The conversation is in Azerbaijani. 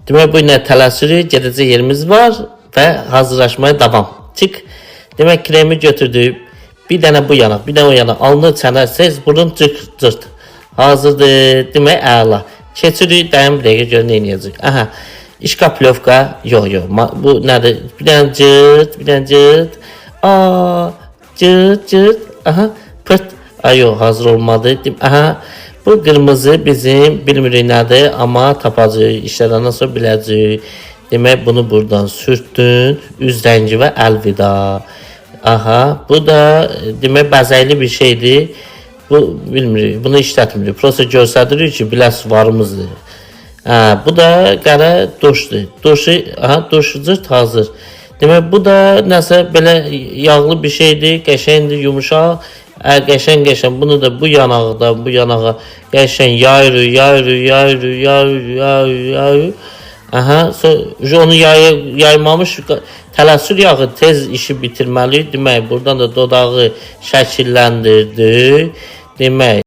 Demək bu ilə tələsirik, gedəcək yerimiz var və hazırlaşmaya davam. Çık. Demək kremi götürdük. Bir dənə bu yana, bir dənə o yana. Alnı çənərsəz, burun cırt. Hazırdır. Demək əla. Keçirik, dayan bir dəqiqə gör nə edəcək. Aha. İşkaplyovka. Yox. Bu nədir? Bir dənə cırt. Cırt. Aha. Pırt. Ay yox, hazır olmadı. Aha. Bu qırmızı bizim bilmirik nədir, amma tapacağıq. İşlərdən sonra biləcək. Demək bunu buradan sürtdün. Üz rəngi və əlvida. Aha. Bu da demək bəzəkli bir şeydir. Bu bilmirik, bunu işlətmirik. Prosta göstəririk ki, biləs varımızdır. Bu da qara duşdur. Duşu cırt hazır. Demək bu da nəsə belə yağlı bir şeydir, qəşəngdir, yumuşaq. Qəşəng. Bunu da bu yanaqdan bu yanağa qəşəng yayır. Aha, onu yaymamış tələsir yağı tez işi bitirməli. Demək buradan da dodağı şəkilləndirdi. Demək